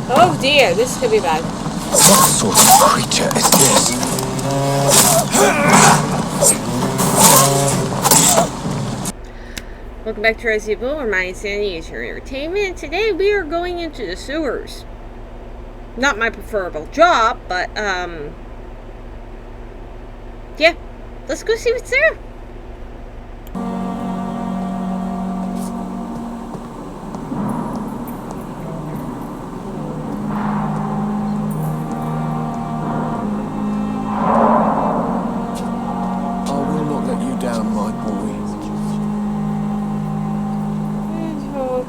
Oh dear, this could be bad. What sort of creature is this? Welcome back to Resident Evil, where my insanity is your entertainment. Today we are going into the sewers. Not my preferable job, but, yeah. Let's go see what's there.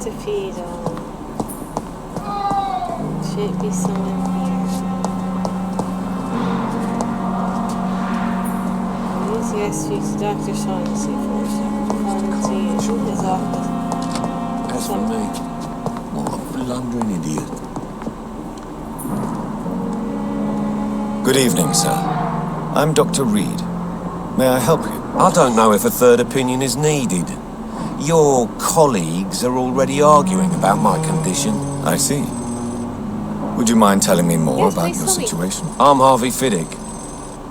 To feed on. Should be someone here. Please yes, speak to Dr. Shaughnessy first. Pharmacy in his office. As for me, what a blundering idiot. Good evening, sir. I'm Dr. Reid. May I help you? I don't know if a third opinion is needed. Your colleagues are already arguing about my condition. I see. Would you mind telling me more about your situation? I'm Harvey Fiddick.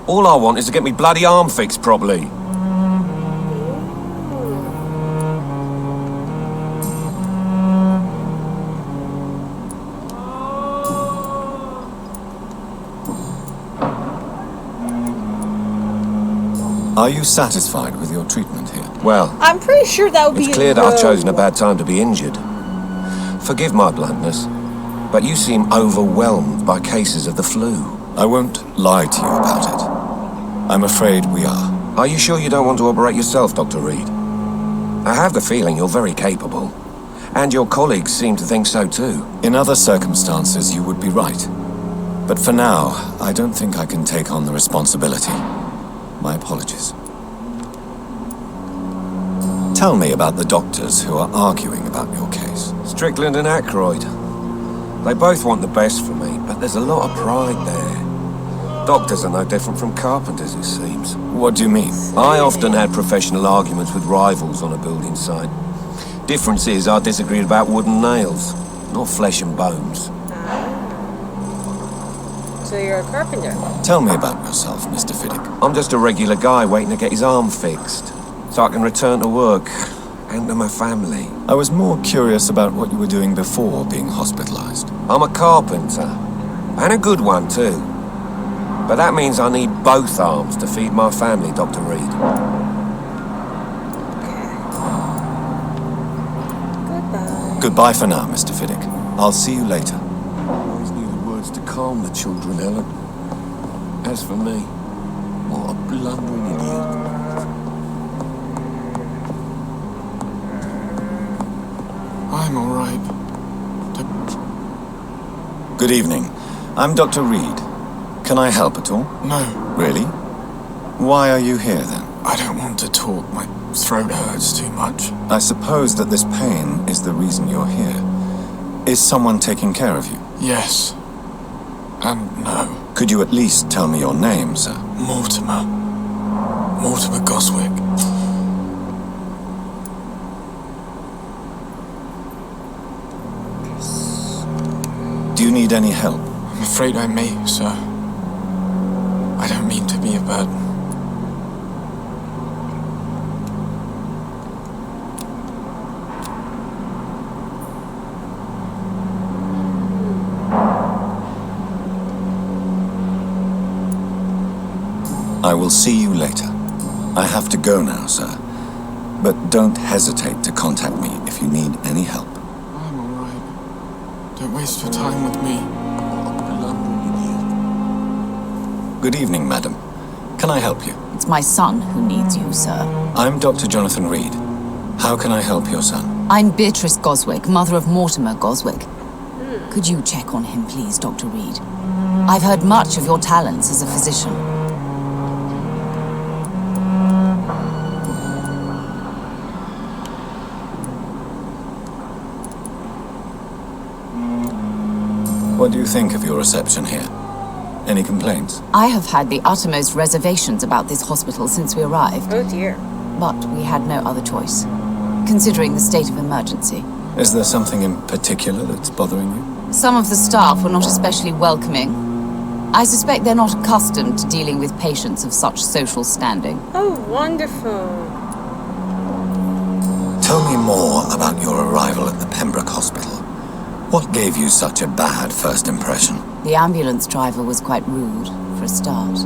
All I want is to get me bloody arm fixed properly. Are you satisfied with your treatment here? Well, I'm pretty sure that would be it's clear that I've chosen a bad time to be injured. Forgive my bluntness, but you seem overwhelmed by cases of the flu. I won't lie to you about it. I'm afraid we are. Are you sure you don't want to operate yourself, Dr. Reid? I have the feeling you're very capable, and your colleagues seem to think so too. In other circumstances, you would be right. But for now, I don't think I can take on the responsibility. My apologies. Tell me about the doctors who are arguing about your case. Strickland and Aykroyd. They both want the best for me, but there's a lot of pride there. Doctors are no different from carpenters, it seems. What do you mean? I often had professional arguments with rivals on a building site. Difference is, I disagreed about wooden nails, not flesh and bones. So you're a carpenter? Tell me about yourself, Mr. Fiddick. I'm just a regular guy waiting to get his arm fixed, so I can return to work and to my family. I was more curious about what you were doing before being hospitalized. I'm a carpenter, and a good one too. But that means I need both arms to feed my family, Dr. Reid. Goodbye. Goodbye for now, Mr. Fiddick. I'll see you later. Always needed words to calm the children, Ellen. As for me, what a blundering idiot. I'm all right. Good evening. I'm Dr. Reid. Can I help at all? No. Really? Why are you here, then? I don't want to talk. My throat hurts too much. I suppose that this pain is the reason you're here. Is someone taking care of you? Yes. And no. Could you at least tell me your name, sir? Mortimer. Mortimer Goswick. Do you need any help? I'm afraid I may, sir. I don't mean to be a burden. I will see you later. I have to go now, sir. But don't hesitate to contact me if you need any help. I'm all right. Don't waste your time with me. Good evening, madam. Can I help you? It's my son who needs you, sir. I'm Dr. Jonathan Reid. How can I help your son? I'm Beatrice Goswick, mother of Mortimer Goswick. Could you check on him, please, Dr. Reid? I've heard much of your talents as a physician. What do you think of your reception here? Any complaints? I have had the uttermost reservations about this hospital since we arrived. Oh dear. But we had no other choice, considering the state of emergency. Is there something in particular that's bothering you? Some of the staff were not especially welcoming. I suspect they're not accustomed to dealing with patients of such social standing. Oh, wonderful. Tell me more about your arrival at the Pembroke Hospital. What gave you such a bad first impression? The ambulance driver was quite rude, for a start.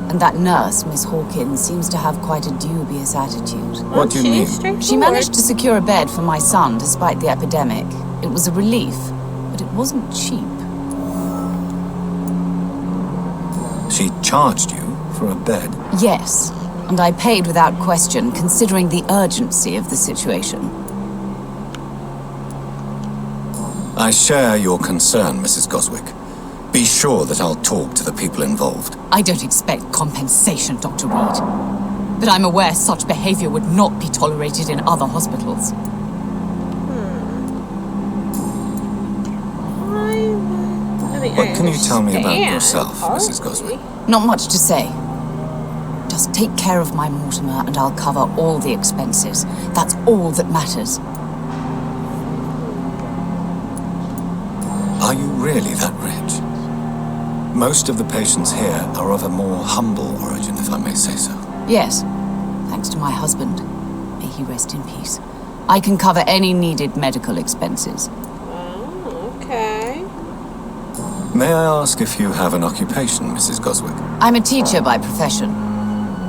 And that nurse, Miss Hawkins, seems to have quite a dubious attitude. What do you mean? She managed to secure a bed for my son despite the epidemic. It was a relief, but it wasn't cheap. She charged you for a bed? Yes, and I paid without question, considering the urgency of the situation. I share your concern, Mrs. Goswick. Be sure that I'll talk to the people involved. I don't expect compensation, Dr. Reid. But I'm aware such behavior would not be tolerated in other hospitals. What can you tell me about yourself, Mrs. Goswick? Not much to say. Just take care of my Mortimer and I'll cover all the expenses. That's all that matters. Are you really that rich? Most of the patients here are of a more humble origin, if I may say so. Yes, thanks to my husband. May he rest in peace. I can cover any needed medical expenses. Oh, okay. May I ask if you have an occupation, Mrs. Goswick? I'm a teacher by profession.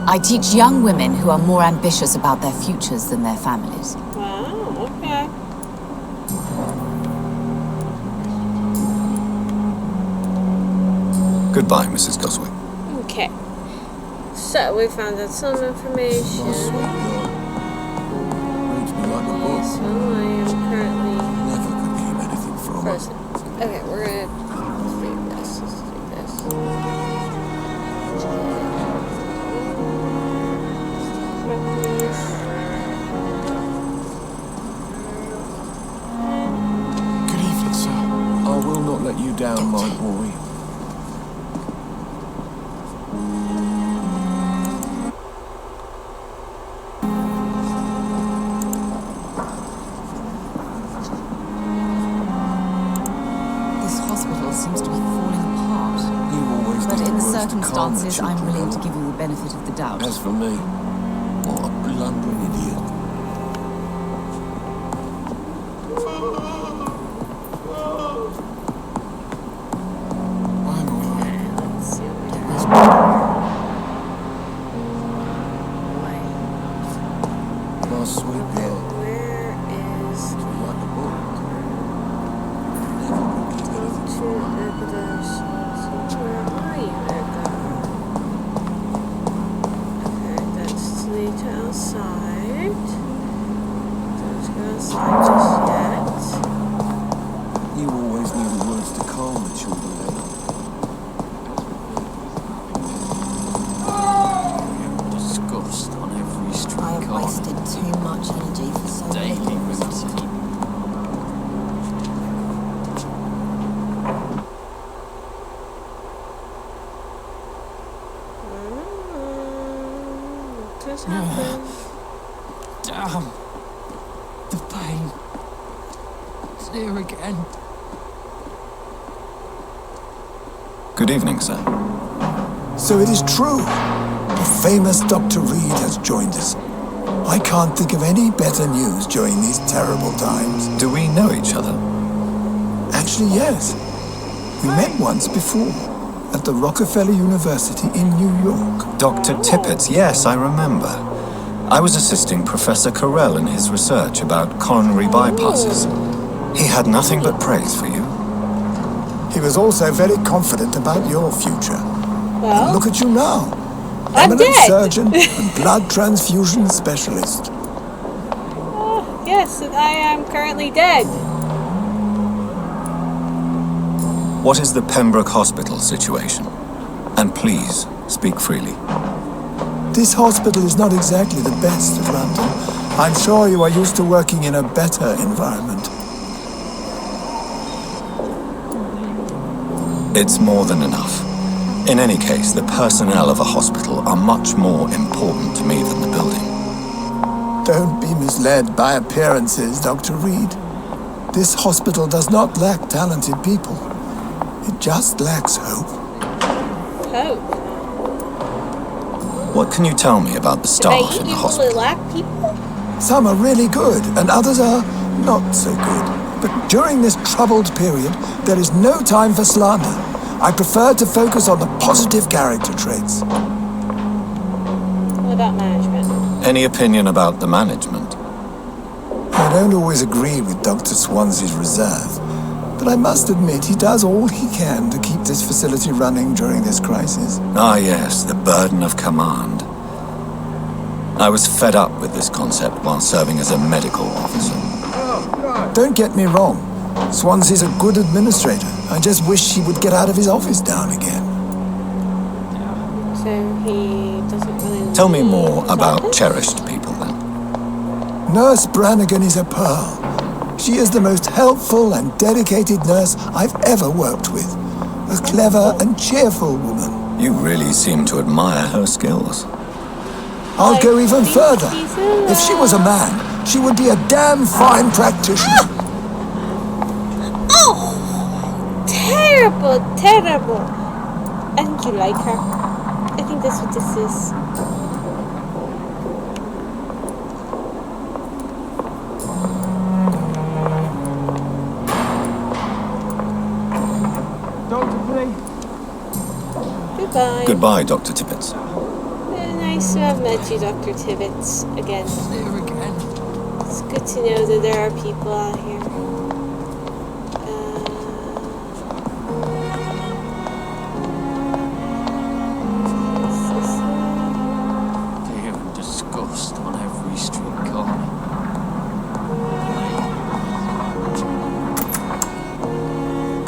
I teach young women who are more ambitious about their futures than their families. Oh, okay. Goodbye, Mrs. Goswick. Okay. So we found out some information. Reads me like a book. So I am currently Never could keep anything from her. present. Okay, we're gonna do this. Let's do this. Good evening, sir. I will not let you down, my boy. This hospital seems to be falling apart. You always But do in the worst to calm circumstances, I'm children. willing to give you the benefit of the doubt. As for me, what a blundering idiot. I'm alright. Let's see what we have. My sweet girl. Where is Reads me like a book. to Ecuador? Where are you, Edgar? Okay, that's to lead to outside. Don't go outside just yet. You always knew the words to calm the children down. Disgust on every street I have corner. wasted too much energy for so Daily little result. routine. What just happened? Damn. The pain. It's here again. Good evening, sir. So it is true. The famous Dr. Reid has joined us. I can't think of any better news during these terrible times. Do we know each other? Actually, yes. We met once before at the Rockefeller University in New York. Dr. Tippett, yes, I remember. I was assisting Professor Carell in his research about coronary bypasses. He had nothing but praise for you. He was also very confident about your future. Well, Look at you now. I'm Eminent dead. surgeon and blood transfusion specialist. yes, I am currently dead. What is the Pembroke Hospital situation? And please, speak freely. This hospital is not exactly the best of London. I'm sure you are used to working in a better environment. It's more than enough. In any case, the personnel of a hospital are much more important to me than the building. Don't be misled by appearances, Dr. Reid. This hospital does not lack talented people. It just lacks hope. Hope. What can you tell me about the staff They in the usually hospital? lack people? Some are really good, and others are not so good. But during this troubled period, there is no time for slander. I prefer to focus on the positive character traits. What about management? Any opinion about the management? I don't always agree with Dr. Swansea's reserve, but I must admit he does all he can to keep this facility running during this crisis. Ah yes, the burden of command. I was fed up with this concept while serving as a medical officer. Don't get me wrong. Swansea's a good administrator. I just wish he would get out of his office now and again. So he doesn't really. Tell me leave more his about office? cherished people then. Nurse Brannigan is a pearl. She is the most helpful and dedicated nurse I've ever worked with. A clever and cheerful woman. You really seem to admire her skills. I'll go even think further. he's alive. If she was a man, she would be a damn fine practitioner. Oh! Terrible, terrible. I think you like her. I think that's what this is. Goodbye. Goodbye, Dr. Tibbets. Nice to have met you, Dr. Tibbets, again. There again. It's good to know that there are people out here. Fear and disgust on every street corner.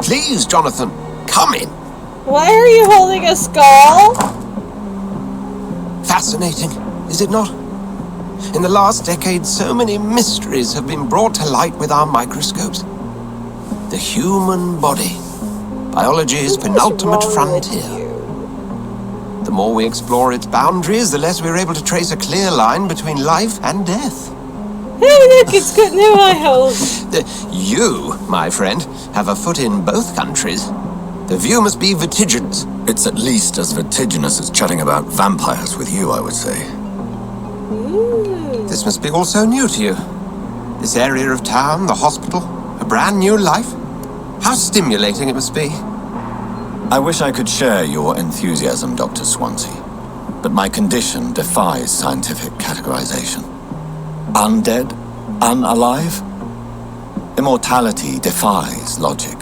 Please, Jonathan, come in. Why are you holding a skull? Fascinating, is it not? In the last decade, so many mysteries have been brought to light with our microscopes. The human body. Biology's penultimate frontier. The more we explore its boundaries, the less we're able to trace a clear line between life and death. Hey, look, it's got new eye holes. You, my friend, have a foot in both countries. The view must be vertiginous. It's at least as vertiginous as chatting about vampires with you, I would say. This must be all so new to you. This area of town, the hospital, a brand new life. How stimulating it must be. I wish I could share your enthusiasm, Dr. Swansea, but my condition defies scientific categorization. Undead? Unalive? Immortality defies logic.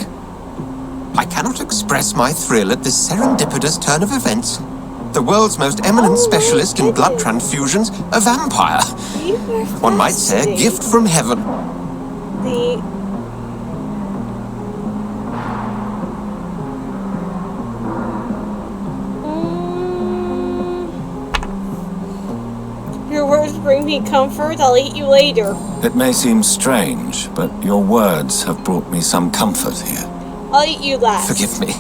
I cannot express my thrill at this serendipitous turn of events. The world's most eminent specialist in blood transfusions, a vampire. You are One might say a fascinating. gift from heaven. The Your words bring me comfort. I'll eat you later. It may seem strange, but your words have brought me some comfort here. I'll eat you last. Forgive me.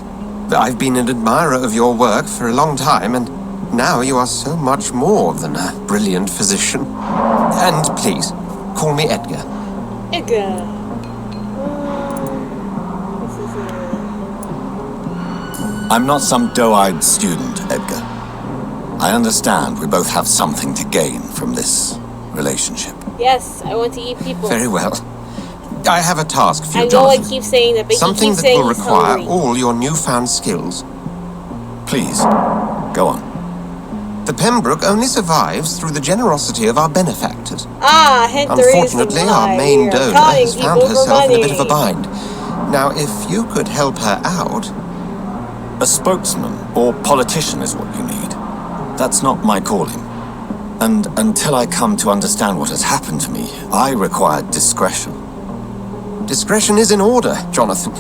I've been an admirer of your work for a long time, and now you are so much more than a brilliant physician. And please, call me Edgar. Edgar. I'm not some doe-eyed student, Edgar. I understand we both have something to gain from this relationship. Yes, I want to eat people. Very well. I have a task for you, I know Jonathan. I keep saying that, but Something he keeps that saying will he's require hungry. all your newfound skills. Please, go on. The Pembroke only survives through the generosity of our benefactors. Ah, hint the reason Unfortunately, why our main we are donor conning has found people for herself in a bit of a money. bind. Now, if you could help her out... A spokesman or politician is what you need. That's not my calling. And until I come to understand what has happened to me, I require discretion. Discretion is in order, Jonathan.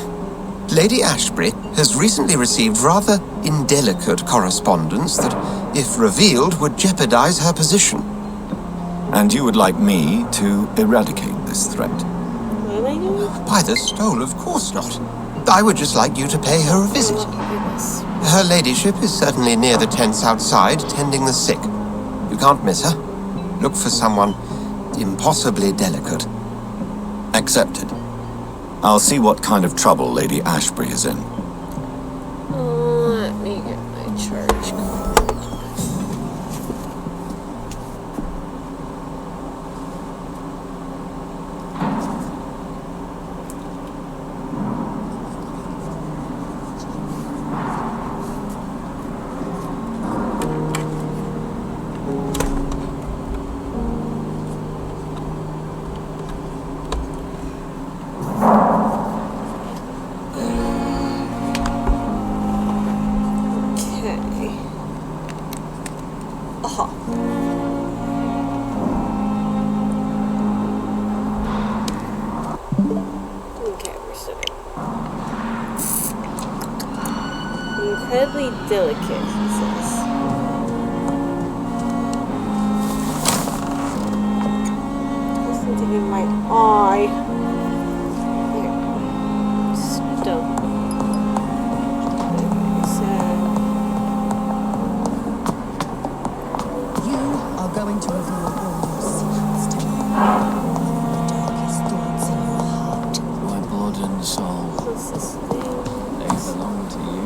Lady Ashbury has recently received rather indelicate correspondence that, if revealed, would jeopardize her position. And you would like me to eradicate this threat? What am I doing? By the stole, of course not. I would just like you to pay her a visit. Oh, my goodness. Her ladyship is certainly near the tents outside, tending the sick. You can't miss her. Look for someone impossibly delicate. Accepted. I'll see what kind of trouble Lady Ashbury is in. Let me get my charge card. Okay, we're sitting. Incredibly delicate, he says. There's something in my eye. Here. Stone. Okay, so... You are going to reveal all your secrets to me. The darkest thoughts in your heart. My blood and soul, What's this thing? they belong to you.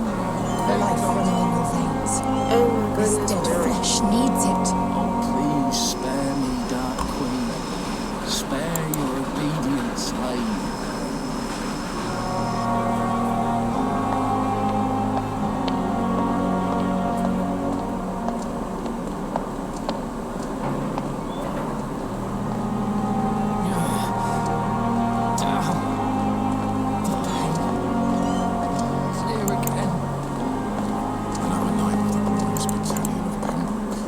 The life running in your veins. Oh my This goodness, dead really? flesh needs it. Oh, please spare me, Dark Queen. Spare your obedient slave. Here again. Another night with the glorious battalion of Pembroke.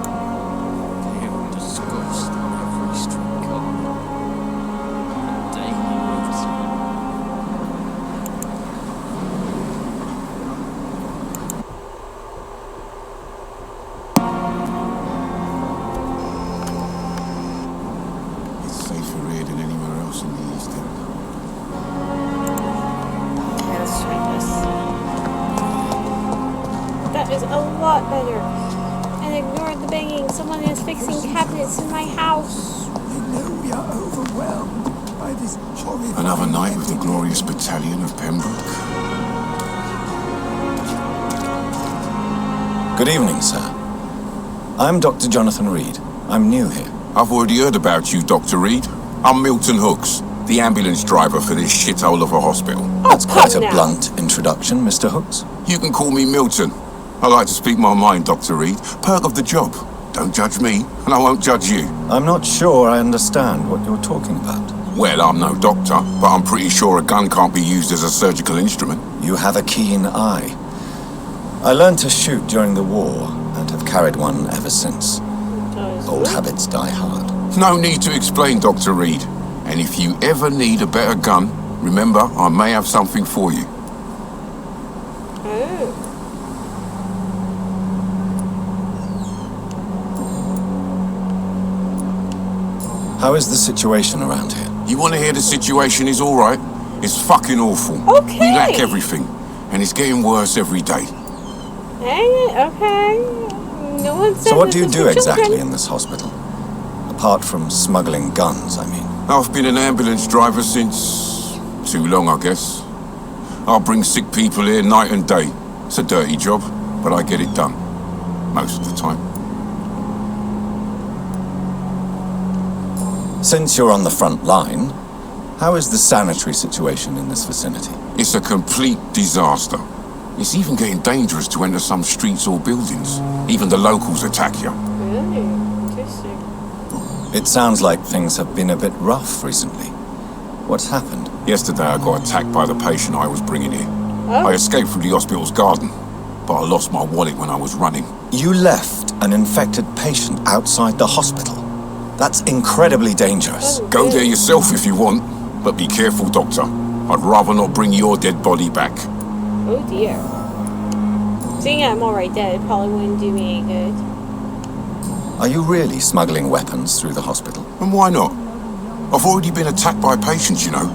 Fear and disgust on every streetcar. And daily routine. It's safer here than anywhere else in the East End. Okay, let's try this. That is a lot better. And ignore the banging. Someone is fixing cabinets in my house. You know we are overwhelmed by this horrible... Another night with the glorious battalion of Pembroke. Good evening, sir. I'm Dr. Jonathan Reid. I'm new here. I've already heard about you, Dr. Reid. I'm Milton Hooks, the ambulance driver for this shithole of a hospital. That's quite a now. blunt introduction, Mr. Hooks. You can call me Milton. I like to speak my mind, Dr. Reid. Perk of the job. Don't judge me, and I won't judge you. I'm not sure I understand what you're talking about. Well, I'm no doctor, but I'm pretty sure a gun can't be used as a surgical instrument. You have a keen eye. I learned to shoot during the war and have carried one ever since. Old habits die hard. No need to explain, Dr. Reid. And if you ever need a better gun, remember, I may have something for you. Oh. How is the situation around here? You want to hear the situation is all right? It's fucking awful. Okay. We lack everything, and it's getting worse every day. Hey, okay. No one said So what this do you was do for exactly children. in this hospital? Apart from smuggling guns, I mean. I've been an ambulance driver since... too long, I guess. I bring sick people here night and day. It's a dirty job, but I get it done. Most of the time. Since you're on the front line, how is the sanitary situation in this vicinity? It's a complete disaster. It's even getting dangerous to enter some streets or buildings. Even the locals attack you. Really? Interesting. It sounds like things have been a bit rough recently. What's happened? Yesterday I got attacked by the patient I was bringing here. Oh. I escaped through the hospital's garden, but I lost my wallet when I was running. You left an infected patient outside the hospital. That's incredibly dangerous. Oh, Go there good. yourself if you want, but be careful, Doctor. I'd rather not bring your dead body back. Oh dear. Seeing I'm already dead probably wouldn't do me any good. Are you really smuggling weapons through the hospital? And why not? I've already been attacked by patients, you know.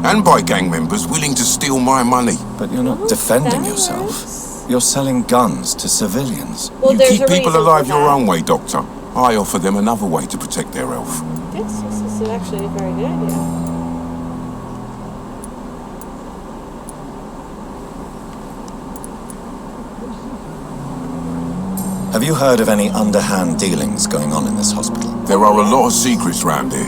And by gang members willing to steal my money. But you're not defending that yourself. works. You're selling guns to civilians. Well, You there's keep a people reason alive for your that. own way, Doctor. I offer them another way to protect their health. Yes, this is actually a very good idea. Have you heard of any underhand dealings going on in this hospital? There are a lot of secrets round here.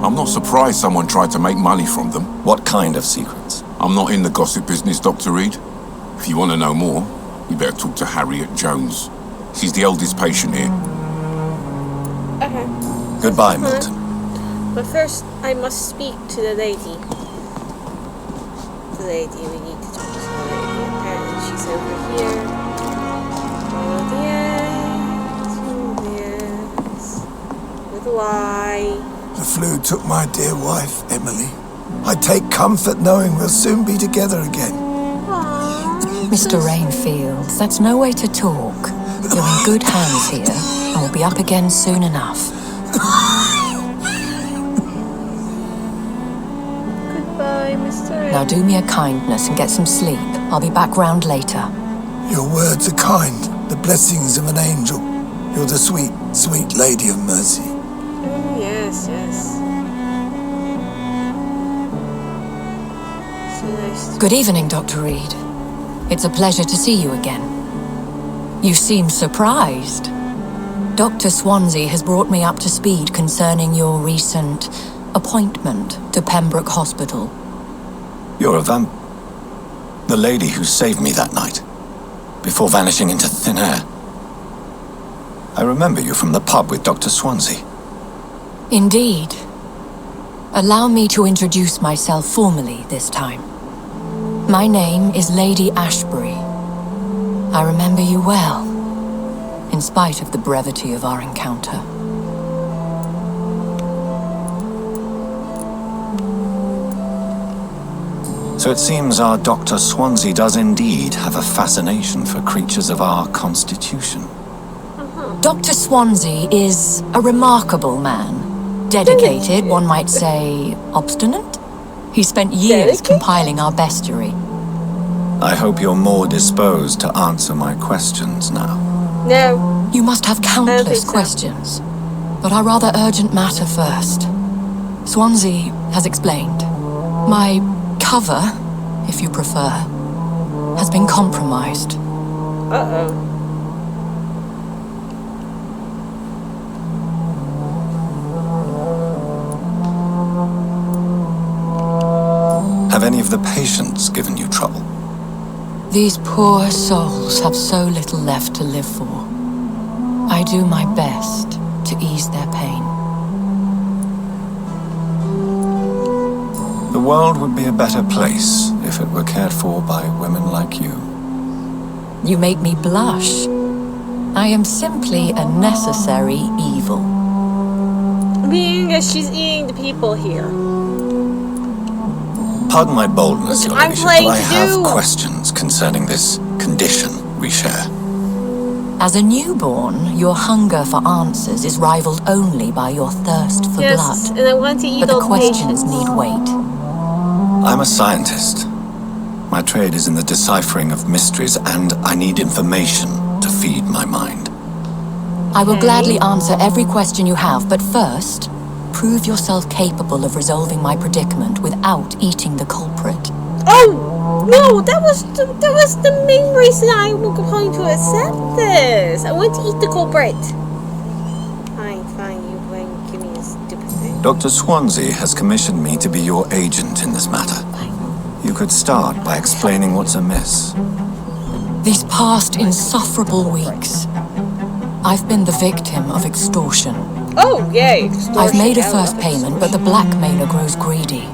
I'm not surprised someone tried to make money from them. What kind of secrets? I'm not in the gossip business, Dr. Reid. If you want to know more, you better talk to Harriet Jones. She's the oldest patient here. Okay. Goodbye, Huh? Milton. But first, I must speak to the lady. The lady, we need to talk to the lady. Apparently she's over here. Oh yes. With a Y. The flu took my dear wife, Emily. I take comfort knowing we'll soon be together again. Mr. Rainfield, that's no way to talk. You're in good hands here, and we'll be up again soon enough. Goodbye, Mr. Now do me a kindness and get some sleep. I'll be back round later. Your words are kind, the blessings of an angel. You're the sweet, sweet Lady of Mercy. Oh, yes, yes. So nice to... Good evening, Dr. Reid. It's a pleasure to see you again. You seem surprised. Dr. Swansea has brought me up to speed concerning your recent appointment to Pembroke Hospital. You're a the lady who saved me that night, before vanishing into thin air. I remember you from the pub with Dr. Swansea. Indeed. Allow me to introduce myself formally this time. My name is Lady Ashbury. I remember you well, in spite of the brevity of our encounter. So it seems our Dr. Swansea does indeed have a fascination for creatures of our constitution. Dr. Swansea is a remarkable man. Dedicated, one might say, obstinate. He spent years compiling our bestiary. I hope you're more disposed to answer my questions now. No. You must have I don't think countless so. questions, but our rather urgent matter first. Swansea has explained. My cover, if you prefer, has been compromised. Uh-oh. Have any of the patients given you trouble? These poor souls have so little left to live for. I do my best to ease their pain. The world would be a better place if it were cared for by women like you. You make me blush. I am simply a necessary evil. Being as she's eating the people here. Pardon my boldness, Your I'm Ladyship, playing but I have too. questions concerning this condition we share. As a newborn, your hunger for answers is rivaled only by your thirst for Yes, blood. and I want to eat But the all the questions patients. need wait. I'm a scientist. My trade is in the deciphering of mysteries, and I need information to feed my mind. I will Okay. gladly answer every question you have, but first, prove yourself capable of resolving my predicament without eating the culprit. Oh no, that was the main reason I was going to accept this. I want to eat the culprit. Fine, you going to give me a stupid thing. Dr. Swansea has commissioned me to be your agent in this matter. You could start by explaining what's amiss. These past insufferable weeks, I've been the victim of extortion. Oh yay! I've made a Extortion. first payment, but the blackmailer grows greedy.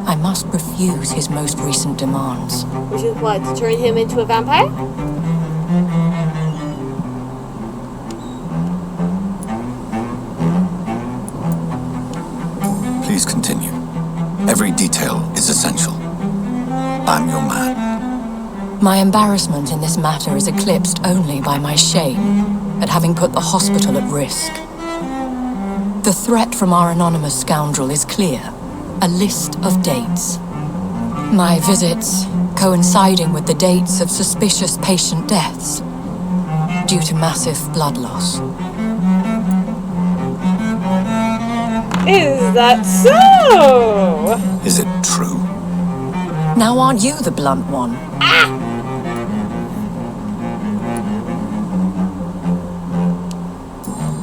I must refuse his most recent demands. Which is what, to turn him into a vampire? Please continue. Every detail is essential. I'm your man. My embarrassment in this matter is eclipsed only by my shame at having put the hospital at risk. The threat from our anonymous scoundrel is clear. A list of dates. My visits coinciding with the dates of suspicious patient deaths due to massive blood loss. Is that so? Is it true? Now aren't you the blunt one?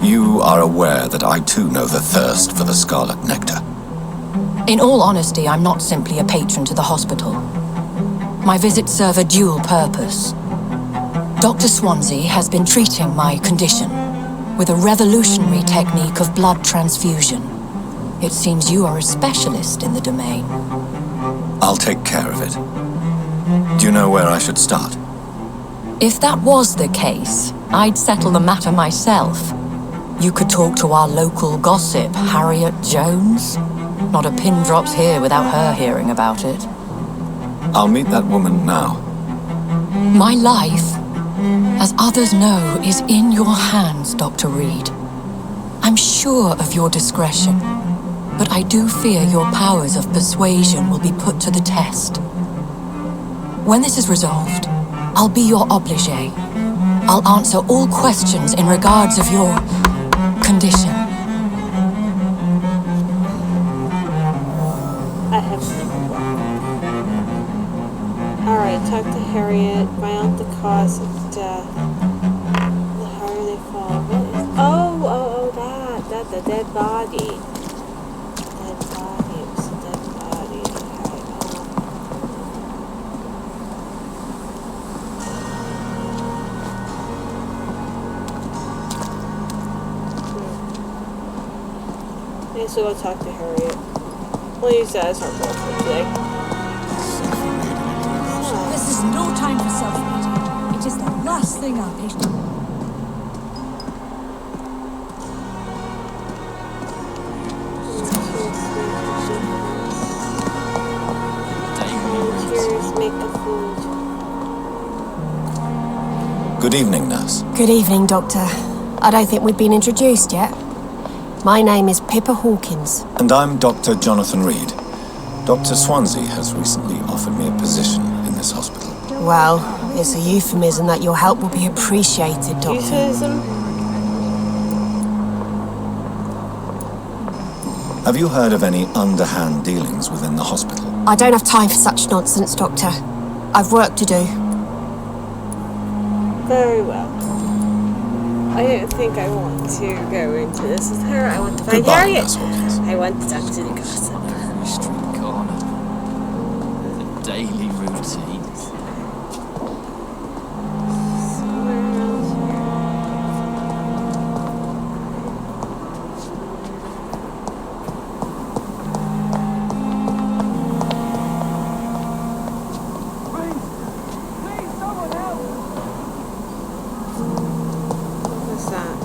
You are aware that I too know the thirst for the scarlet nectar. In all honesty, I'm not simply a patron to the hospital. My visits serve a dual purpose. Dr. Swansea has been treating my condition with a revolutionary technique of blood transfusion. It seems you are a specialist in the domain. I'll take care of it. Do you know where I should start? If that was the case, I'd settle the matter myself. You could talk to our local gossip, Harriet Jones. Not a pin drops here without her hearing about it. I'll meet that woman now. My life, as others know, is in your hands, Dr. Reid. I'm sure of your discretion, but I do fear your powers of persuasion will be put to the test. When this is resolved, I'll be your obligé. I'll answer all questions in regards of your condition. I have no. Alright, talk to Harriet, find out the cause of death. How are they fall? That, the dead body. Dead body, it was a dead body. Okay, so go talk to Harriet. We'll use that as our goal for today. This is no time for self-pity. It is the last thing our patient... Volunteers make the food. Good evening, nurse. Good evening, Doctor. I don't think we've been introduced yet. My name is Pippa Hawkins. And I'm Dr. Jonathan Reid. Dr. Swansea has recently offered me a position in this hospital. Well, it's a euphemism that your help will be appreciated, Doctor. Euphemism? Have you heard of any underhand dealings within the hospital? I don't have time for such nonsense, Doctor. I've work to do. Very well. I don't think I want to go into this with her. I want to find Goodbye, Harriet. Miss Hawkins. I want to talk to the gossip. Every street corner. The daily routine. Somewhere around here. What was that?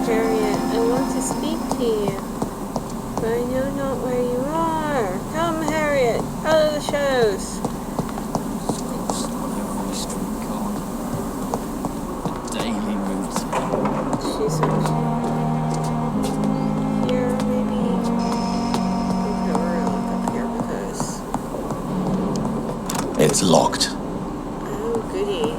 Harriet, I want to speak to you, but I know not where you are. Come, Harriet, out of the shadows. Squeaks on every street corner. The daily routine. She's here, maybe. Okay, we're gonna look up here because. It's locked. Oh, goody.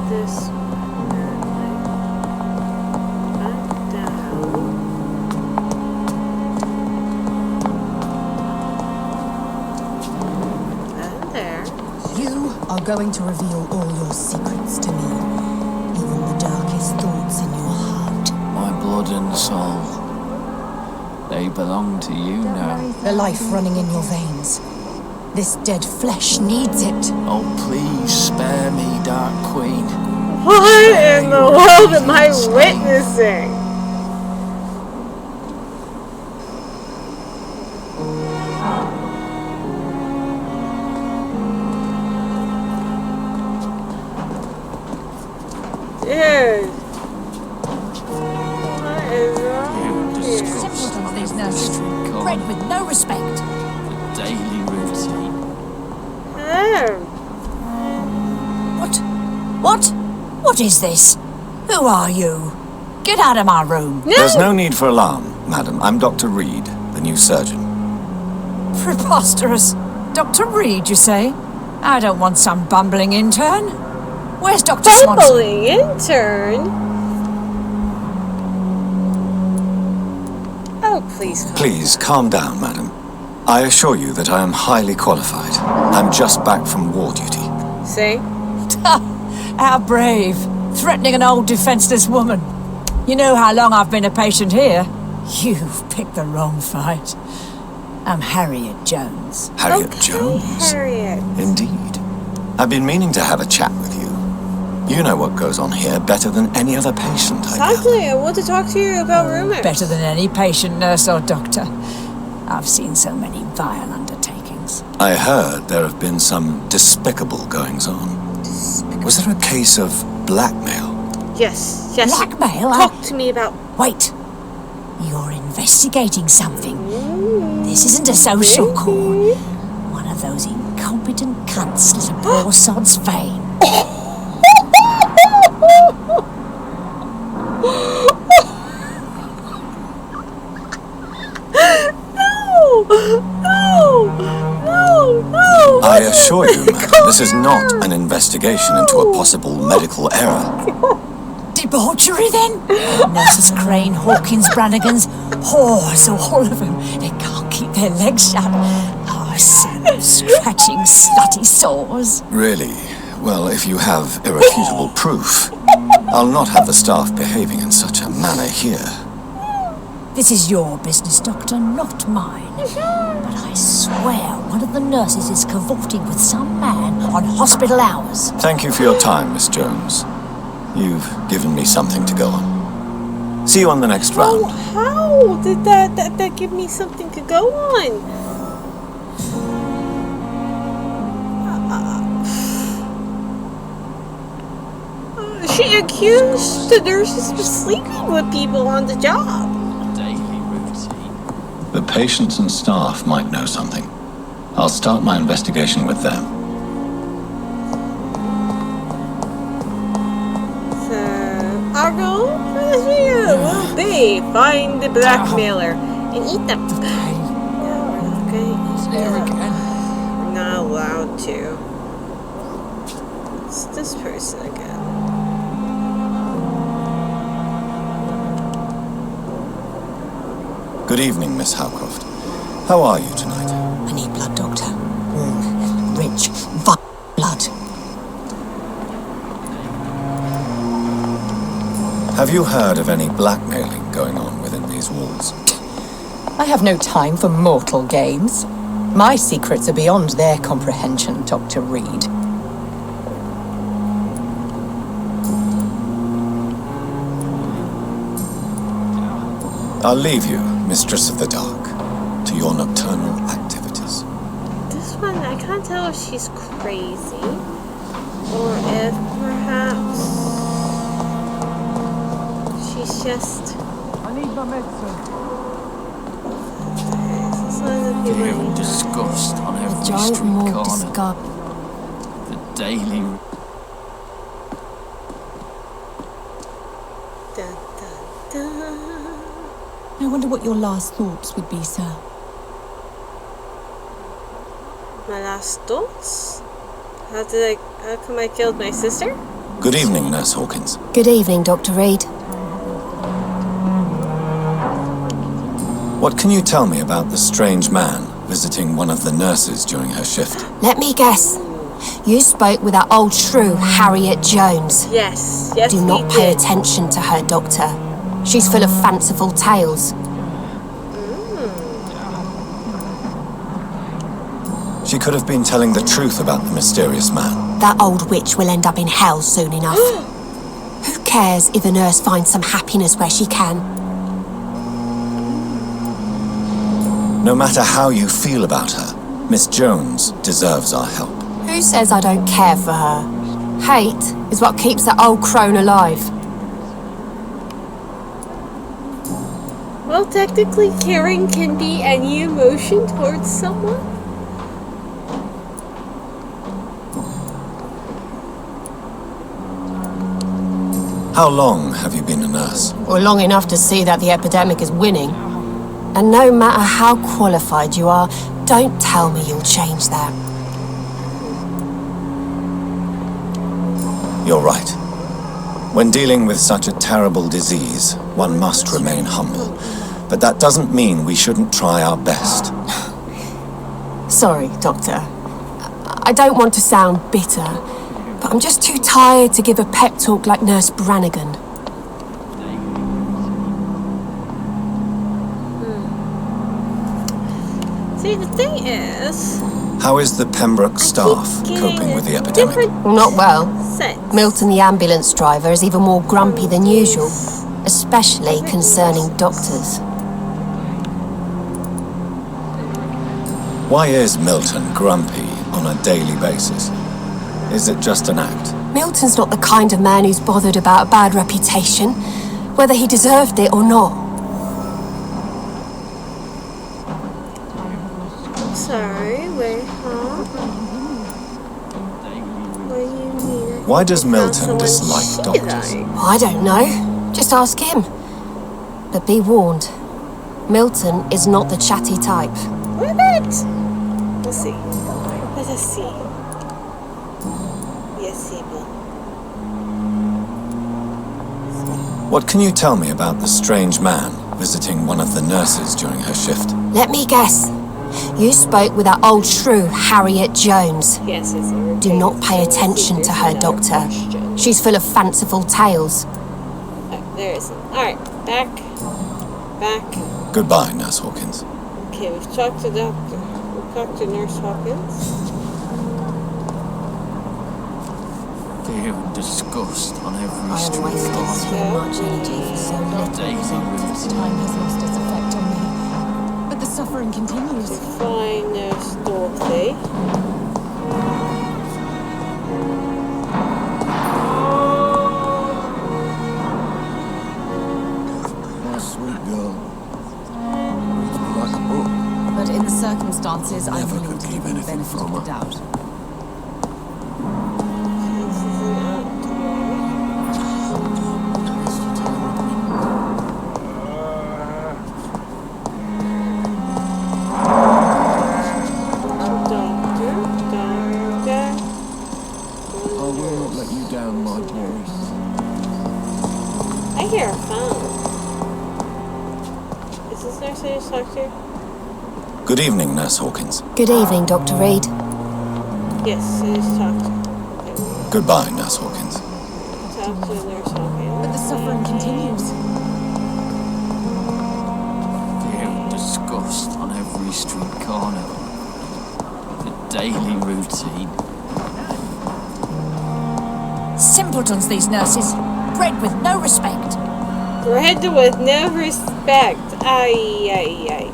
This back down. And there. You are going to reveal all your secrets to me. Even the darkest thoughts in your heart. My blood and soul. They belong to you now. The life running in your veins. This dead flesh needs it. Oh, please spare me, Dark Queen. What in the world am I witnessing? Dude. What is wrong with you? Simpletons, these nurses. Bred with no respect. The daily routine. Hello. What is this? Who are you? Get out of my room. There's no need for alarm, madam. I'm Dr. Reid, the new surgeon. Preposterous. Dr. Reid, you say? I don't want some bumbling intern. Where's Dr. Swanson? Bumbling intern? Oh, please. Please, calm down, madam. I assure you that I am highly qualified. I'm just back from war duty. See? How brave. Threatening an old defenseless woman. You know how long I've been a patient here? You've picked the wrong fight. I'm Harriet Jones. Harriet Okay, Jones? Harriet. Indeed. I've been meaning to have a chat with you. You know what goes on here better than any other patient, I gather. Exactly. I want to talk to you about rumors. Better than any patient, nurse or doctor. I've seen so many vile undertakings. I heard there have been some despicable goings-on. Was there a case of blackmail? Yes. Blackmail? Talk to me about... Wait. You're investigating something. This isn't a social call. One of those incompetent cunts slit a poor sod's vein. No! I assure you, madam, this is not an investigation into a possible medical error. Debauchery, then? Nurses Crane, Hawkins, Brannigans, whores, all of them. They can't keep their legs shut. Oh, I've seen them scratching slutty sores. Really? Well, if you have irrefutable proof, I'll not have the staff behaving in such a manner here. This is your business, Doctor, not mine. But I swear one of the nurses is cavorting with some man on hospital hours. Thank you for your time, Miss Jones. You've given me something to go on. See you on the next round. Oh, how did that give me something to go on? She accused the nurses of sleeping with people on the job. Daily routine. The patients and staff might know something. I'll start my investigation with them. So, our goal for this video will be find the blackmailer and eat them. No, we're not going to eat them. We're not allowed to. It's this person again. Good evening, Miss Howcroft. How are you tonight? I need blood, Doctor. Rich, vile blood. Have you heard of any blackmailing going on within these walls? I have no time for mortal games. My secrets are beyond their comprehension, Dr. Reid. I'll leave you, Mistress of the Dark, to your nocturnal activities. This one, I can't tell if she's crazy or if perhaps she's just. I need my medicine. This one of the people Fear need and disgust on every Giant street morgue corner. discard. The daily Dun, dun, dun. I wonder what your last thoughts would be, sir. My last thoughts? How come I killed my sister? Good evening, Nurse Hawkins. Good evening, Dr. Reid. What can you tell me about the strange man visiting one of the nurses during her shift? Let me guess. You spoke with that old shrew, Harriet Jones. Yes, Do we not pay did. attention to her, Doctor. She's full of fanciful tales. She could have been telling the truth about the mysterious man. That old witch will end up in hell soon enough. Who cares if a nurse finds some happiness where she can? No matter how you feel about her, Miss Jones deserves our help. Who says I don't care for her? Hate is what keeps that old crone alive. Well, technically, caring can be any emotion towards someone. How long have you been a nurse? Or long enough to see that the epidemic is winning. And no matter how qualified you are, don't tell me you'll change that. You're right. When dealing with such a terrible disease, one must remain humble. But that doesn't mean we shouldn't try our best. Sorry, Doctor. I don't want to sound bitter, but I'm just too tired to give a pep talk like Nurse Brannigan. See, the thing is... How is the Pembroke staff coping with the epidemic? Not well. Sense. Milton, the ambulance driver, is even more grumpy than usual, especially concerning doctors. Why is Milton grumpy on a daily basis? Is it just an act? Milton's not the kind of man who's bothered about a bad reputation, whether he deserved it or not. Sorry, wait, huh? What do you mean? Why does Milton Someone dislike she doctors? likes. I don't know. Just ask him. But be warned, Milton is not the chatty type. What? We'll see. Let us see. Yes, he will. What can you tell me about the strange man visiting one of the nurses during her shift? Let me guess. You spoke with that old shrew, Harriet Jones. Yes, it's a Do not pay attention to her, Doctor. She's full of fanciful tales. Oh, there isn't. Alright, back. Goodbye, Nurse Hawkins. Okay, we've talked to Doctor. We've talked to Nurse Hawkins. Fear and disgust on every I street wasted corner. so much energy for so little result. Time has lost its effect on me. But the suffering continues. To find Nurse Dorothy. My sweet girl. Reads me like a book. But in the circumstances, I'm Never willing could to believe give you the anything benefit from of the her. doubt. I will not let you down, my boy. I hear a phone. Is this nurse I just talked to? Good evening, Nurse Hawkins. Good evening, Dr. Reid. Yes, I just talked to. Goodbye, Nurse Hawkins. Talk to Nurse Hawkins. But the suffering continues. Fear and disgust on every street corner. The daily routine. Simpletons, these nurses. Bred with no respect. Bred with no respect. Ay, ay, ay.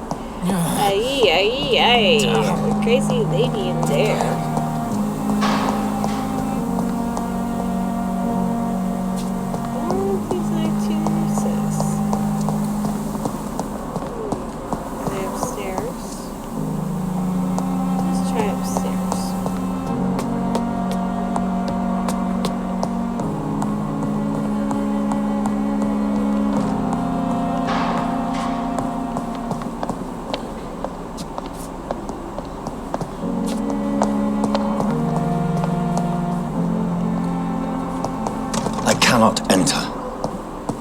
Ay, ay, ay. Crazy lady in there. Oh, these are two nurses. Are they upstairs? Let's try upstairs. I cannot enter.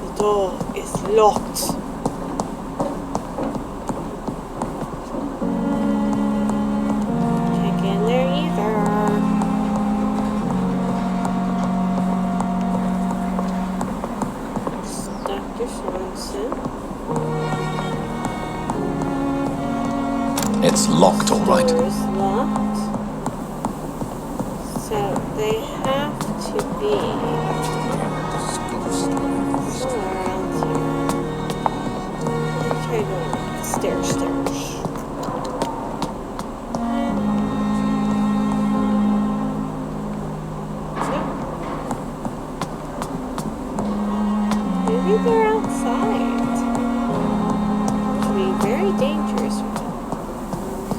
The door is locked. Can't get in there either. It's Dr. Swanson. It's locked, all right. Door is locked. So they have to be Disgust on every street. somewhere around here. Let's try going up the stairs. Nope. Maybe they're outside. It would be very dangerous for them.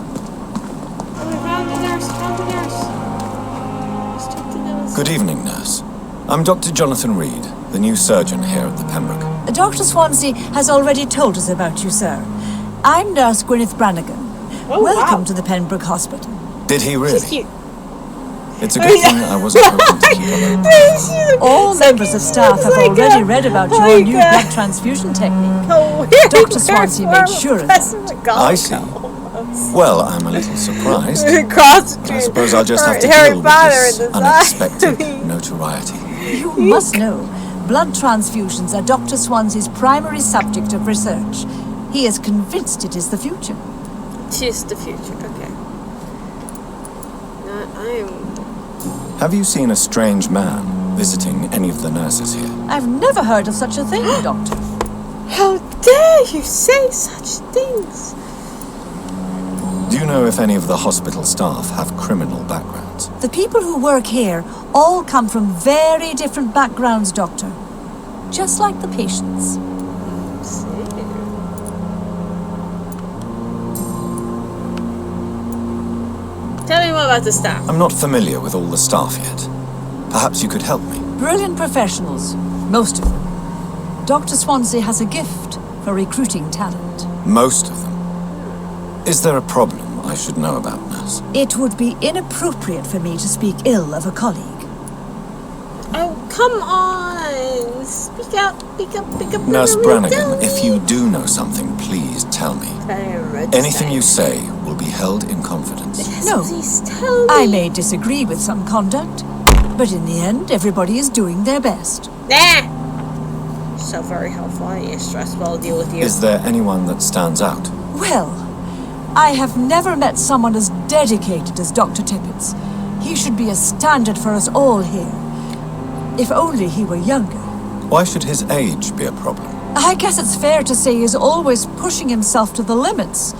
Oh, we found the nurse. Found the nurse. Let's check the nose. Good evening, nurse. I'm Dr. Jonathan Reid, the new surgeon here at the Pembroke. Dr. Swansea has already told us about you, sir. I'm Nurse Gwyneth Brannigan. Oh, Welcome wow. to the Pembroke Hospital. Did he really? She's cute. It's a good thing I wasn't hoping to keep alone. All members of staff have like already a- read about like your new a- blood transfusion technique. Oh, Dr. Swansea made sure of that. I see. Well, I'm a little surprised. Cross But I suppose I'll just have to Harry deal with Potter this and the unexpected zombie. notoriety. You must know, blood transfusions are Dr. Swansea's primary subject of research. He is convinced it is the future. She's the future. Okay. I'm. Have you seen a strange man visiting any of the nurses here? I've never heard of such a thing, Doctor. How dare you say such things? Do you know if any of the hospital staff have criminal backgrounds? The people who work here all come from very different backgrounds, Doctor. Just like the patients. Tell me more about the staff. I'm not familiar with all the staff yet. Perhaps you could help me. Brilliant professionals, most of them. Dr. Swansea has a gift for recruiting talent. Most of them. Is there a problem I should know about, nurse? It would be inappropriate for me to speak ill of a colleague. Oh, come on! Speak up, speak up, speak up. Nurse Tell Brannigan, me. if you do know something, please tell me. Anything you say will be held in confidence. No, Please tell me. I may disagree with some conduct, but in the end, everybody is doing their best. Nah! So very helpful. It's stressful. I'll deal with you. Is there anyone that stands out? Well, I have never met someone as dedicated as Dr. Tippett. He should be a standard for us all here. If only he were younger. Why should his age be a problem? I guess it's fair to say he's always pushing himself to the limits.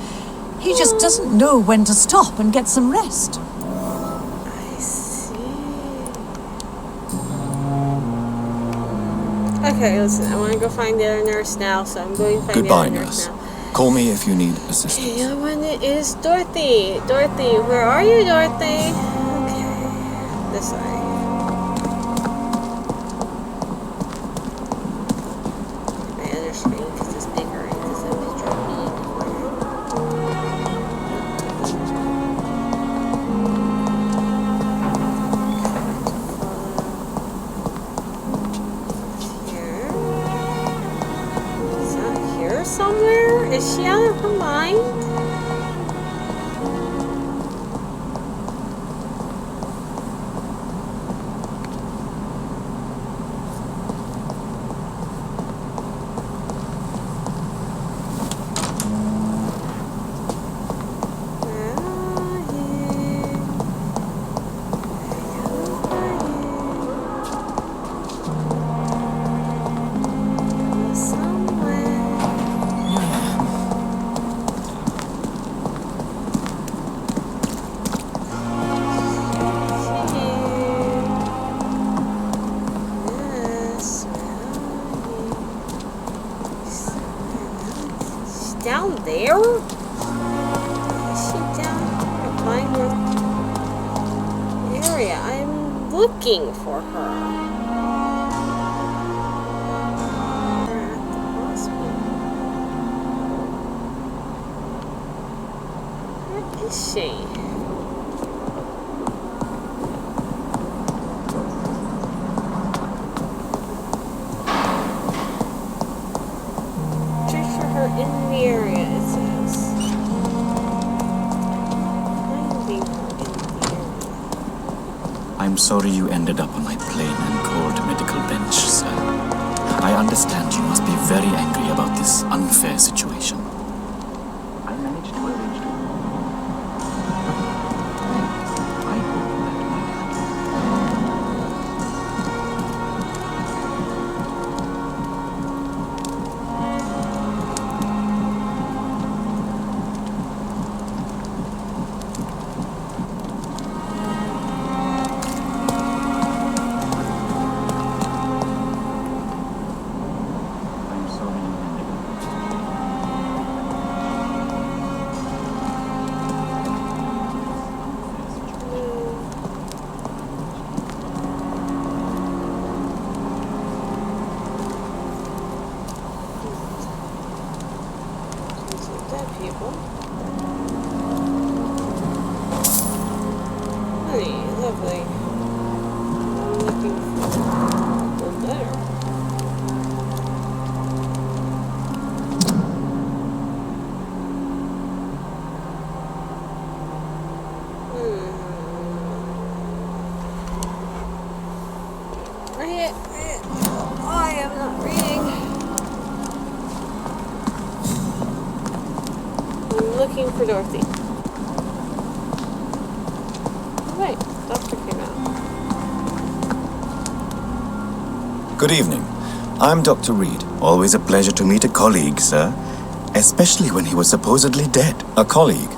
He just doesn't know when to stop and get some rest. I see. Okay, listen. I want to go find the other nurse now, so I'm going to find Goodbye, the other nurse. nurse now. Call me if you need assistance. Okay, the other one is Dorothy. Dorothy, where are you, Dorothy? Okay, this way. My other screen, because it's bigger, and there's a picture of me. Here. Is that here somewhere? Is she out of her mind? Down there? Is she down here? Find her area. I'm looking for her. At the hospital. Where is she? Search for her in the area, it says. Finding her in the area. I'm sorry you ended up on my plain and cold medical bench, sir. I understand you must be very angry about this unfair situation. I managed to arrange to... I hope that might beautiful. Honey, lovely. I'm looking for a letter. Read it. Oh, I am not reading. I'm looking for Dorothy. Wait, doctor came out. Good evening. I'm Dr. Reid. Always a pleasure to meet a colleague, sir. Especially when he was supposedly dead. A colleague?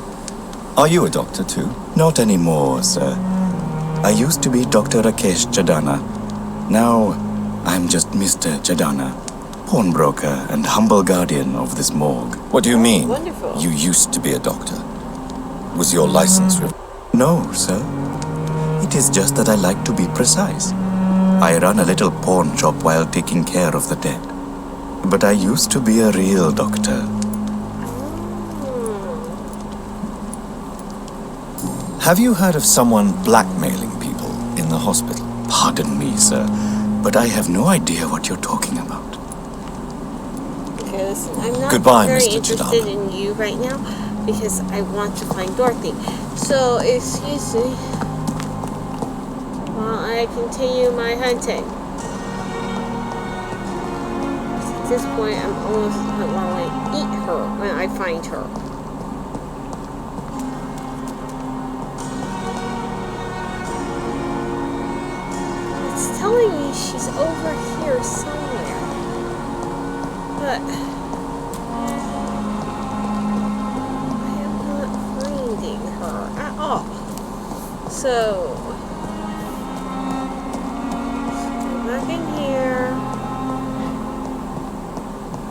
Are you a doctor too? Not anymore, sir. I used to be Dr. Rakesh Chadana. Now, I'm just Mr. Chadana, pawnbroker and humble guardian of this morgue. What do you mean? Wonderful. You used to be a doctor. Was your license No, sir. It is just that I like to be precise. I run a little pawn shop while taking care of the dead. But I used to be a real doctor. Have you heard of someone blackmailing people in the hospital? Pardon me, sir, but I have no idea what you're talking about. Okay, listen, I'm not Goodbye, very Mr. interested Chidama. in you right now because I want to find Dorothy. So, excuse me while I continue my hunting. At this point, I'm almost want to eat her when I find her. It's telling me she's over here somewhere. But I am not finding her at all. So go back in here.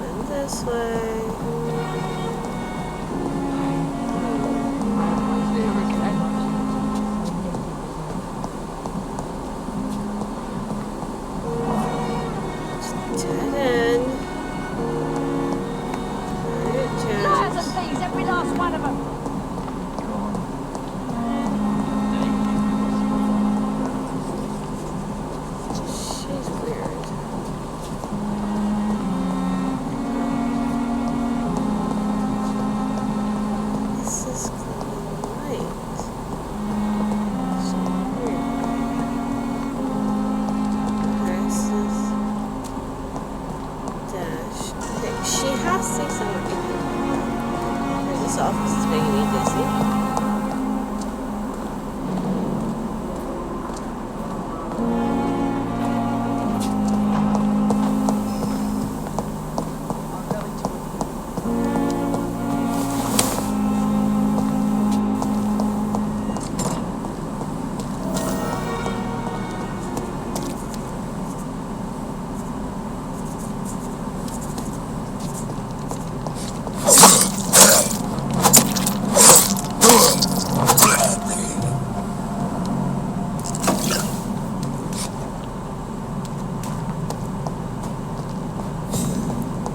And this way. Dead end. Liars and thieves, every last one of them. She's weird. This is glowing light. So weird. Okay, this is dash. Okay, she has to say something. This office is making me dizzy.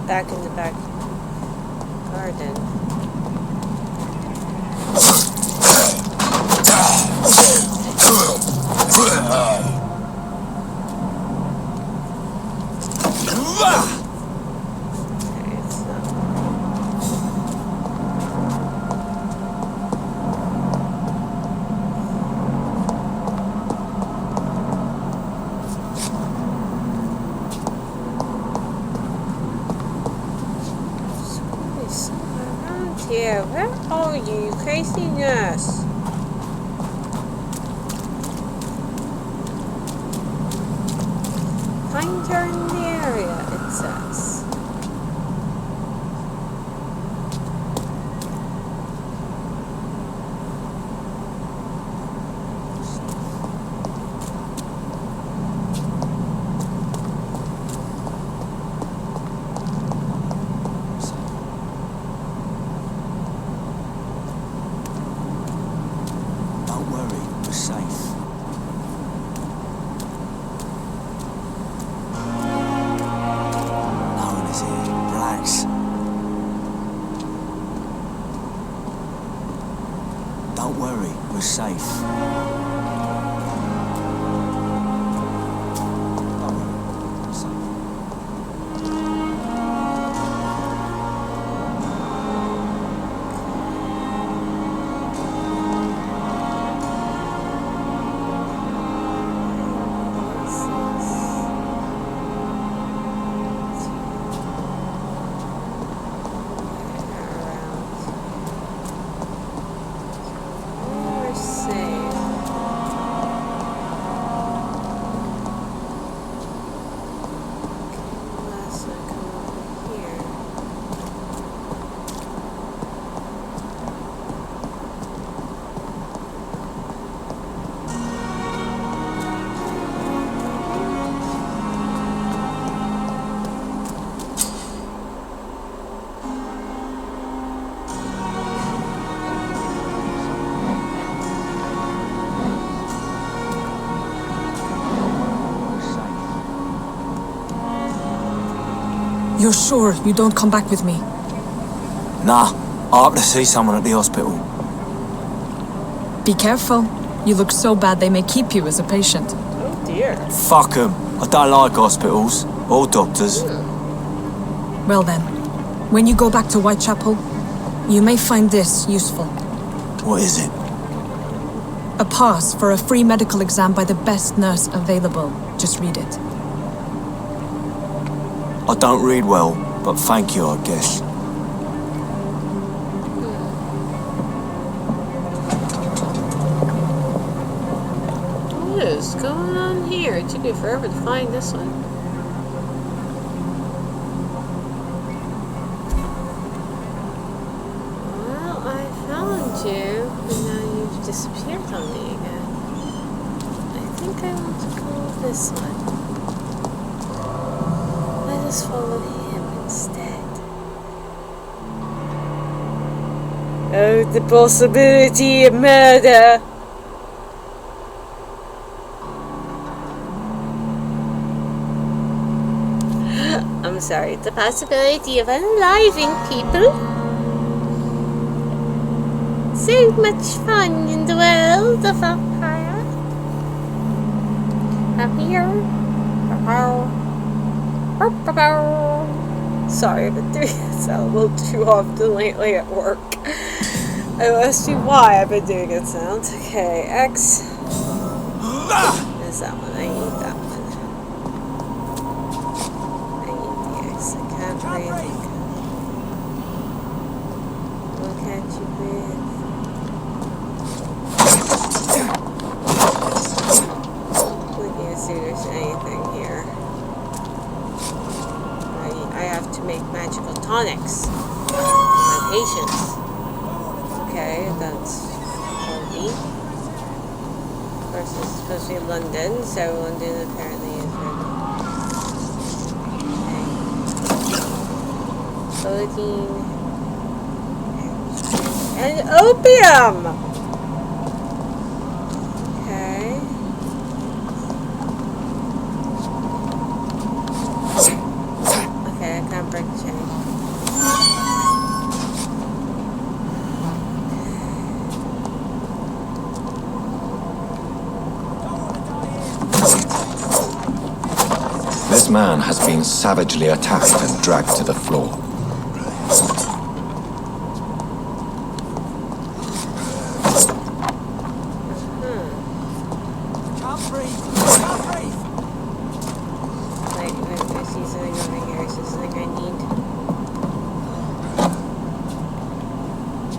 Back in the back garden. Okay, it's not. Somebody's somewhere around here. Where are you, crazy nurse? Find her in the area, it says. Don't worry, we're safe. No one is here. Relax. Don't worry, we're safe. You're sure you don't come back with me? Nah, I have to see someone at the hospital. Be careful. You look so bad they may keep you as a patient. Oh dear. Fuck 'em. I don't like hospitals. Or doctors. Well then, when you go back to Whitechapel, you may find this useful. What is it? A pass for a free medical exam by the best nurse available. Just read it. I don't read well, but thank you, I guess. What is going on here? It took me forever to find this one. Well, I found you, but now you've disappeared on me again. I think I want to go this one. Let us follow him instead. Oh, the possibility of murder! I'm sorry, the possibility of unaliving people? So much fun in the world of Vampyr. Vampyr. Sorry, I've been doing this a little too often lately at work. I must be why I've been doing it sound. Okay, X. Is that one? I need that one. I need the X. I can't breathe. Well, can't you breathe? Looking to see if there's anything here. I have to make magical tonics. My patients. Okay, that's Colby. Of course, it's supposed to be London, so London apparently is ready. Okay. Codeine. And opium! Okay. Okay, I can't break the chain. This man has been savagely attacked and dragged to the floor. Wait, I see something over here. Is this something I need?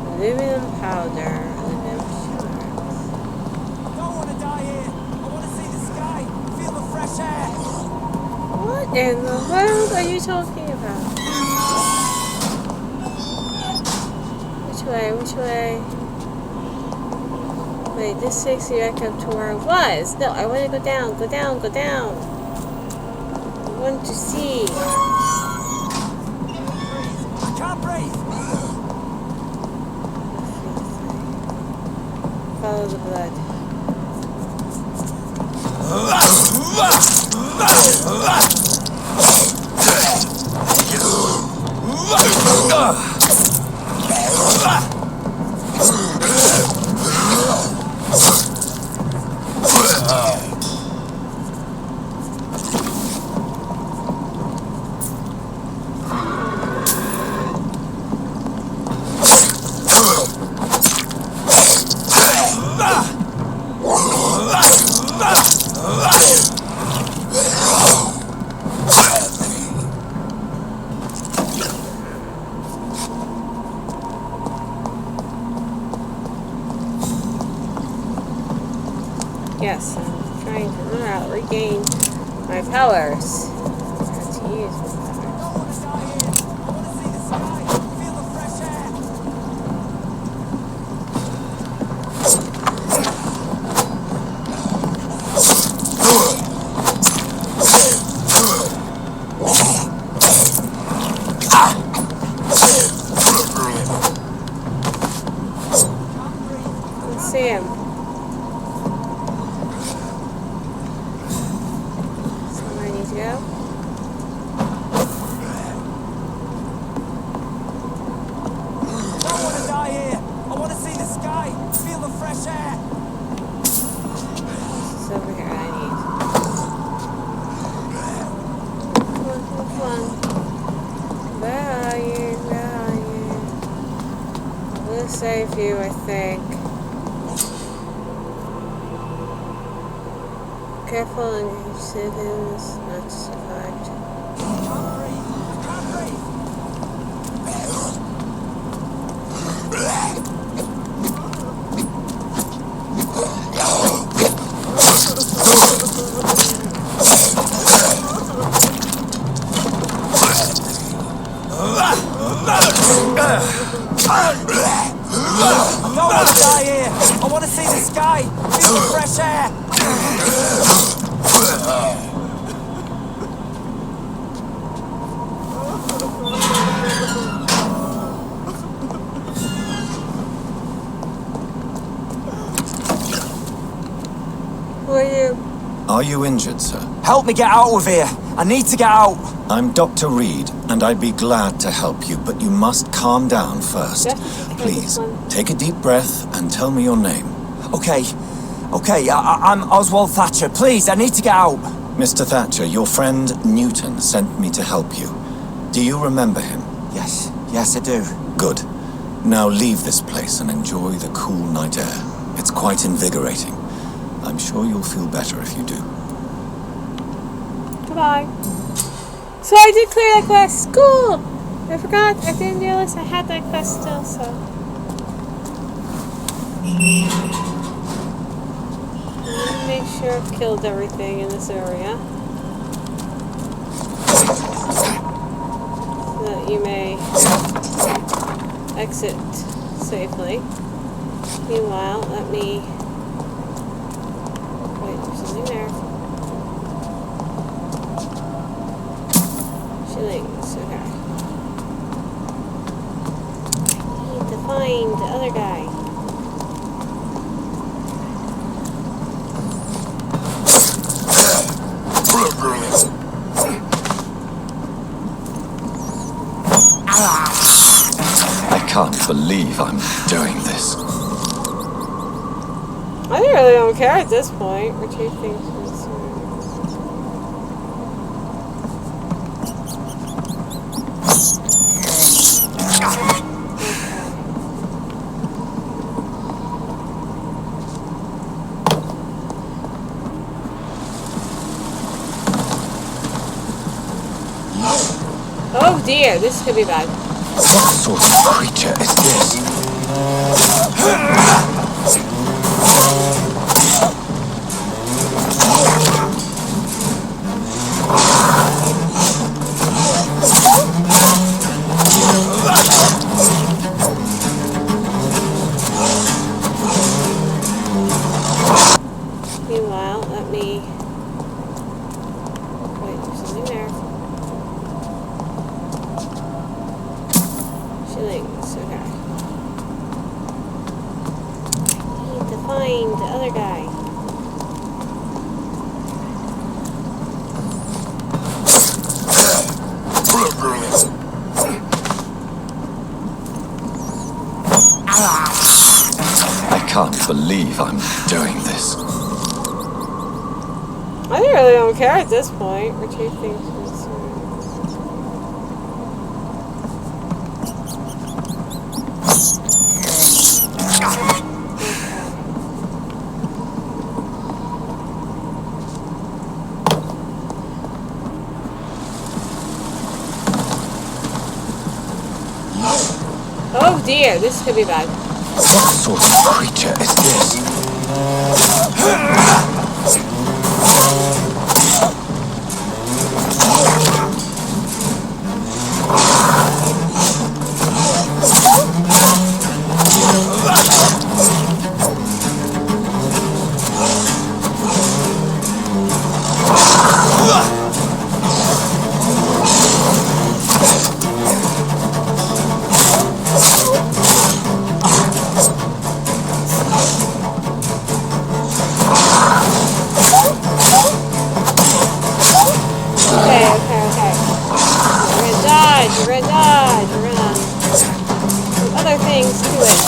Aluminum powder. Aluminum shards. Don't want to die here. I want to see the sky. Feel the fresh air. What in the world are you talking about? Which way? Which way? Wait, this takes you back up to where I was. No, I want to go down. Go down. Go down. I want to see. I can't breathe. Follow the blood. Yes, I'm trying to regain my powers. That's to use my powers. I want to die here. I want to see the sky. Feel the fresh air. Let's see him. Somewhere I need to go. I don't want to die here. I want to see the sky. Feel the fresh air. This is over here I need. Come on, come on, come on. Where are you? Where are you? I'm gonna save you, I think. Careful and your citizens not survived. Can't breathe. Can't breathe. I don't want to die here. I want to see the sky. Feel the fresh air. Who are you? Are you injured, sir? Help me get out of here. I need to get out. I'm Dr. Reid, and I'd be glad to help you, but you must calm down first. Please, take a deep breath and tell me your name. Okay. I'm Oswald Thatcher. Please, I need to get out. Mr. Thatcher, your friend Newton sent me to help you. Do you remember him? Yes, I do. Good. Now leave this place and enjoy the cool night air. It's quite invigorating. I'm sure you'll feel better if you do. Goodbye. So I did clear that quest. Cool! I forgot. I didn't realize I had that quest still, so. Make sure I've killed everything in this area. So that you may exit safely. Meanwhile, let me... Wait, there's something there. Shillings, okay. I need to find the other guy. I can't believe I'm doing this. I really don't care at this point. Retrieve things from the Oh dear, this could be bad. What sort of creature is this? Meanwhile, let me... Wait, there's something there. Shillings, okay. I need to find the other guy. I can't believe I'm doing this. I really don't care at this point. Retrieve things from the surroundings. Oh dear, this could be bad. What sort of creature is this? Okay. We're gonna dodge. We're gonna do other things to it.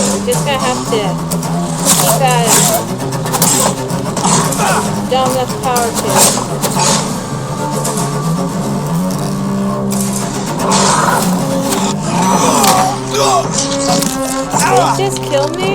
We're just gonna have to keep at it. Dumb enough power to. Did it just kill me?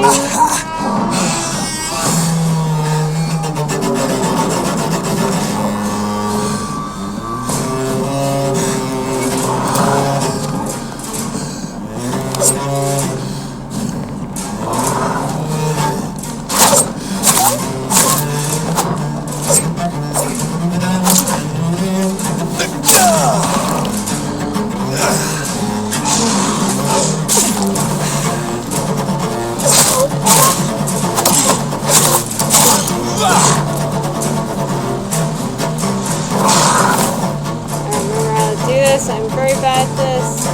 I'm very bad at this.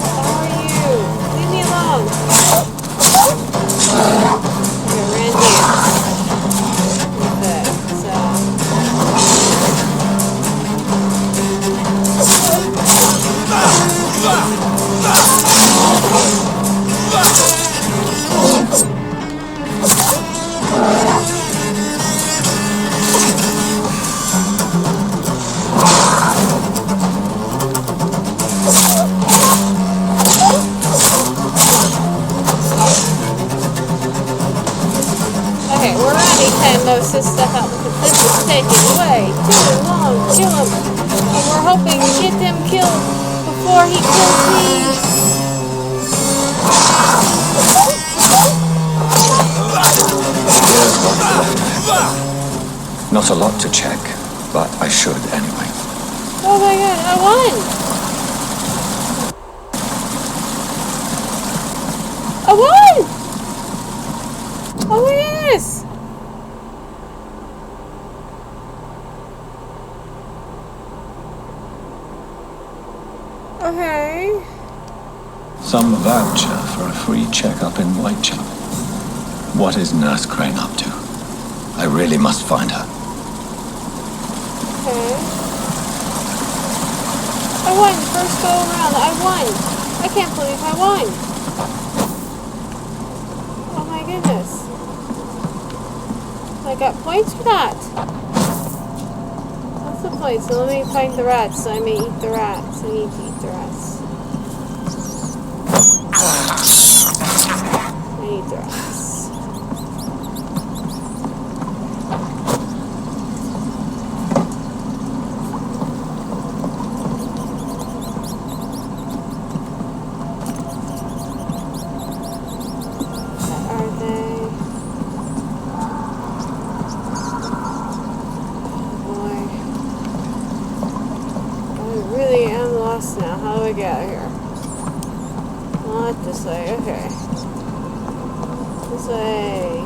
How are you? Leave me alone. Okay, Randy. Okay, Okay, we're already kind of most of this stuff out because this is taking way too long to kill him. And we're hoping to get him killed before he kills me. Not a lot to check, but I should anyway. Oh my god, I won! I won! Oh my goodness! Okay. Some voucher for a free checkup in Whitechapel. What is Nurse Crane up to? I really must find her. Okay. I won the first go around. I won. I can't believe I won. Oh my goodness. I got points for that. What's the points? So let me find the rats. So I may eat the rats. I need to eat the rats. I need the rats. Now, how do I get out of here? Not this way, okay. This way.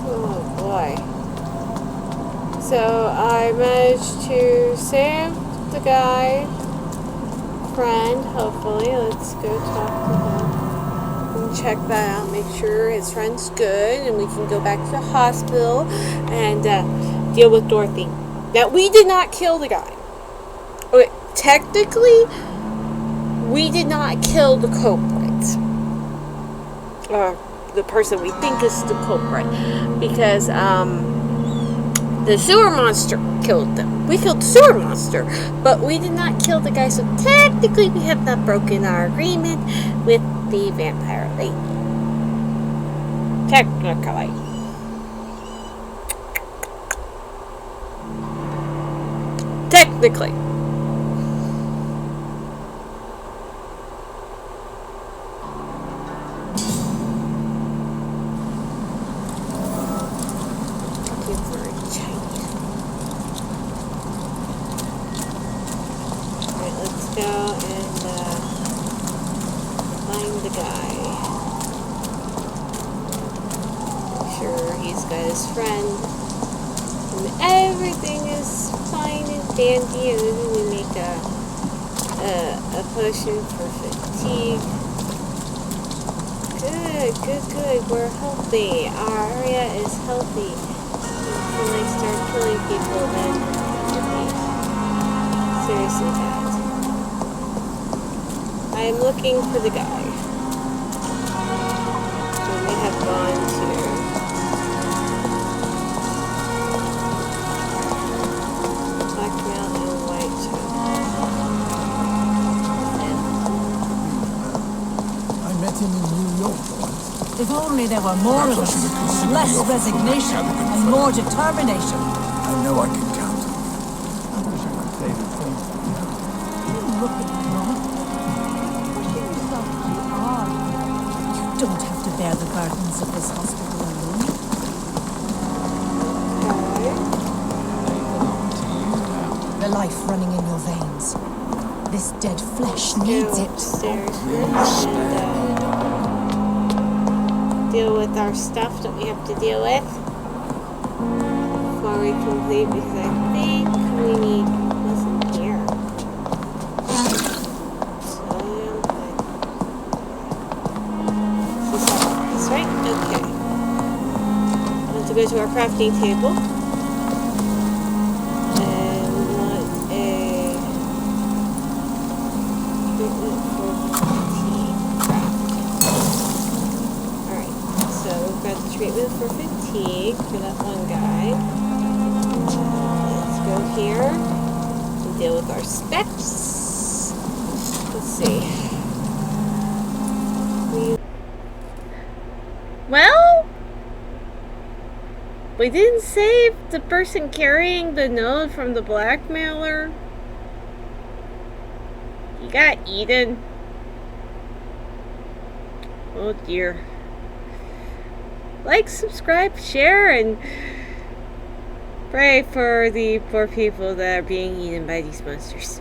Oh boy. So I managed to save the guy friend, hopefully. Let's go talk to him. And check that out, make sure his friend's good, and we can go back to the hospital and deal with Dorothy. Now, we did not kill the guy. Okay, technically, we did not kill the culprit. the person we think is the culprit, because the sewer monster killed them. We killed the sewer monster, but we did not kill the guy, so technically we have not broken our agreement with the vampire lady. Technically. Technically. Friend, and everything is fine and dandy, and then we make a potion for fatigue. Good. We're healthy. Our area is healthy. Until they start killing people, then it'll be seriously bad. I am looking for the guy. We may have gone to if only there were more of us, less resignation and more determination. I know I can count on you. I wish I could say the same. Look at you, pushing yourself too hard. You don't have to bear the burdens of this hospital alone. The life running in your veins. This dead flesh needs it. Deal with our stuff that we have to deal with before we complete, because I think we need listen here. That's right? Okay. I want to go to our crafting table. And we want a treatment for fatigue craft. So we've got the treatment for fatigue for that one guy. Let's go here and deal with our specs. Let's see. Well, we didn't save the person carrying the note from the blackmailer. He got eaten. Oh dear. Like, subscribe, share, and pray for the poor people that are being eaten by these monsters.